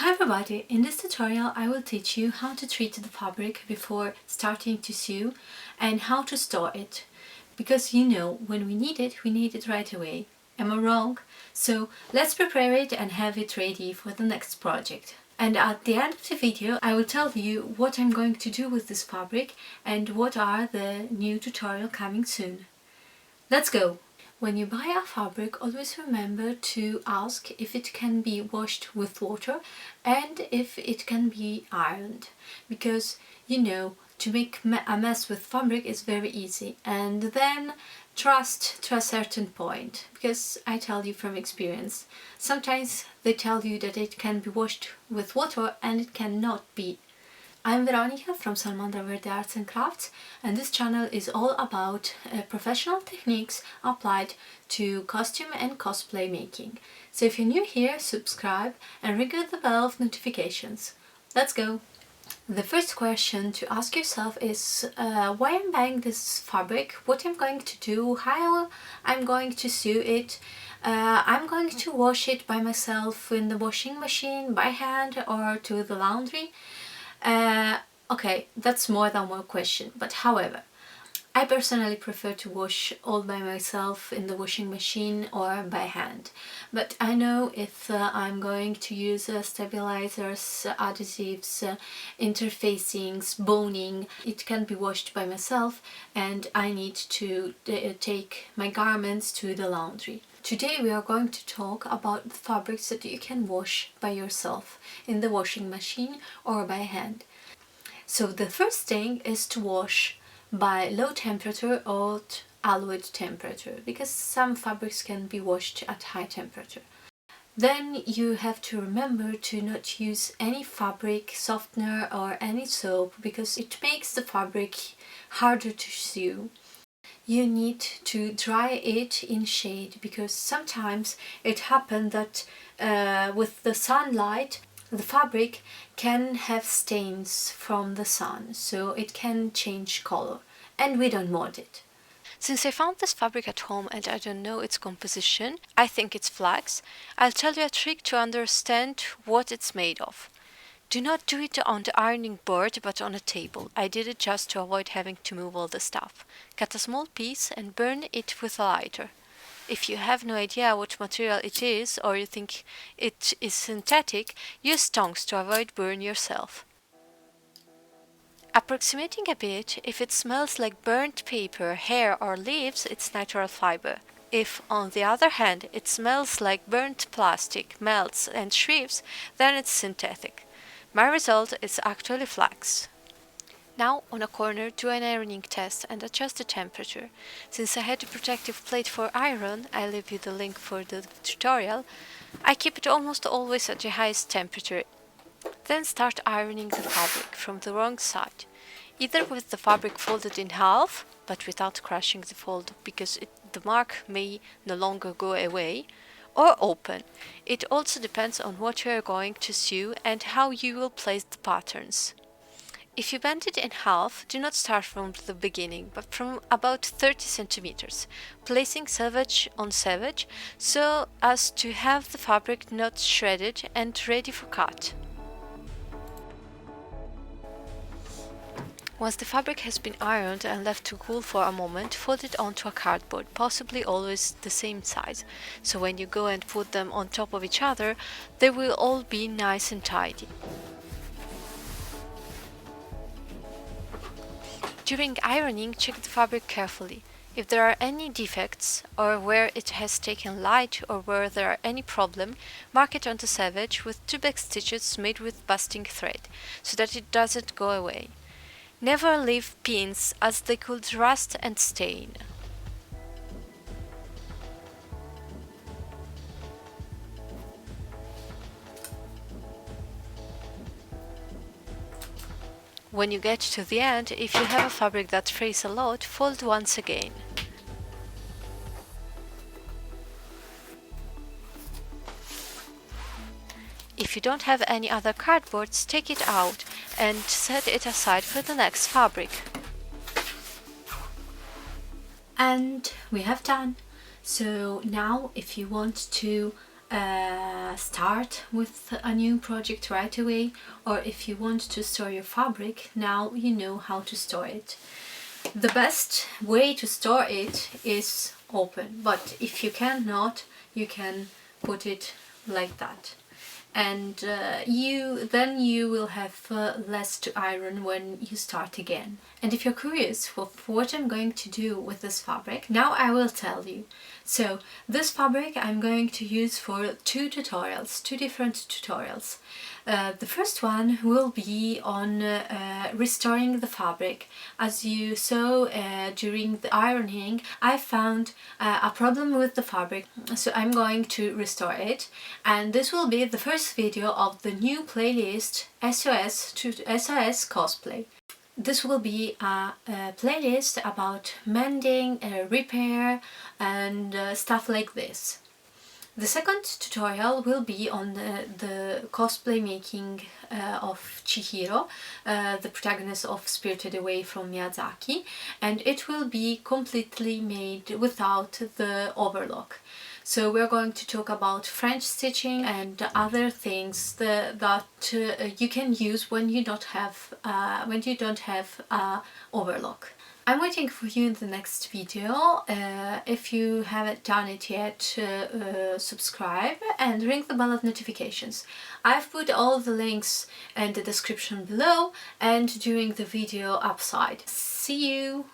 Hi everybody, in this tutorial I will teach you how to treat the fabric before starting to sew and how to store it. Because when we need it right away. Am I wrong? So let's prepare it and have it ready for the next project. And at the end of the video I will tell you what I'm going to do with this fabric and what are the new tutorial coming soon. Let's go! When you buy a fabric, always remember to ask if it can be washed with water and if it can be ironed. Because, to make a mess with fabric is very easy. And then trust to a certain point. Because I tell you from experience, sometimes they tell you that it can be washed with water and it cannot be. I'm Veronica from Salmandra Verde Arts and Crafts, and this channel is all about professional techniques applied to costume and cosplay making. So if you're new here, subscribe and ring the bell of notifications. Let's go! The first question to ask yourself is why I'm buying this fabric, what I'm going to do, how I'm going to sew it. I'm going to wash it by myself in the washing machine, by hand, or to the laundry. Okay, that's more than one question, but however, I personally prefer to wash all by myself in the washing machine or by hand. But I know if I'm going to use stabilizers, adhesives, interfacings, boning, it can be washed by myself and I need to take my garments to the laundry. Today we are going to talk about fabrics that you can wash by yourself in the washing machine or by hand. So the first thing is to wash by low temperature or alloyed temperature, because some fabrics can be washed at high temperature. Then you have to remember to not use any fabric softener or any soap, because it makes the fabric harder to sew. You need to dry it in shade, because sometimes it happens that with the sunlight the fabric can have stains from the sun, so it can change color, and we don't want it. Since I found this fabric at home and I don't know its composition, I think it's flax, I'll tell you a trick to understand what it's made of. Do not do it on the ironing board but on a table. I did it just to avoid having to move all the stuff. Cut a small piece and burn it with a lighter. If you have no idea what material it is or you think it is synthetic, use tongs to avoid burn yourself. Approximating a bit, if it smells like burnt paper, hair or leaves, it's natural fiber. If, on the other hand, it smells like burnt plastic, melts and shrieks, then it's synthetic. My result is actually flax. Now, on a corner, do an ironing test and adjust the temperature. Since I had a protective plate for iron, I'll leave you the link for the tutorial, I keep it almost always at the highest temperature. Then start ironing the fabric from the wrong side, either with the fabric folded in half, but without crushing the fold because the mark may no longer go away, or open. It also depends on what you are going to sew and how you will place the patterns. If you bend it in half, do not start from the beginning, but from about 30 centimeters, placing selvage on selvage so as to have the fabric not shredded and ready for cut. Once the fabric has been ironed and left to cool for a moment, fold it onto a cardboard, possibly always the same size, so when you go and put them on top of each other, they will all be nice and tidy. During ironing, check the fabric carefully. If there are any defects, or where it has taken light, or where there are any problem, mark it on the selvage with 2 back stitches made with basting thread, so that it doesn't go away. Never leave pins, as they could rust and stain. When you get to the end, if you have a fabric that frays a lot, fold once again. If you don't have any other cardboards, take it out and set it aside for the next fabric. And we have done. So now if you want to start with a new project right away, or if you want to store your fabric, now you know how to store it. The best way to store it is open, but if you cannot, you can put it like that, and then you will have less to iron when you start again. And if you're curious for what I'm going to do with this fabric, now I will tell you. So this fabric I'm going to use for two different tutorials. The first one will be on restoring the fabric. As you saw during the ironing, I found a problem with the fabric, so I'm going to restore it, and this will be the first video of the new playlist SOS to SOS Cosplay. This will be a playlist about mending, repair and stuff like this. The second tutorial will be on the cosplay making of Chihiro, the protagonist of Spirited Away from Miyazaki, and it will be completely made without the overlock. So we're going to talk about French stitching and other things that you can use when you don't have overlock. I'm waiting for you in the next video. If you haven't done it yet, subscribe and ring the bell of notifications. I've put all the links in the description below and during the video upside. See you!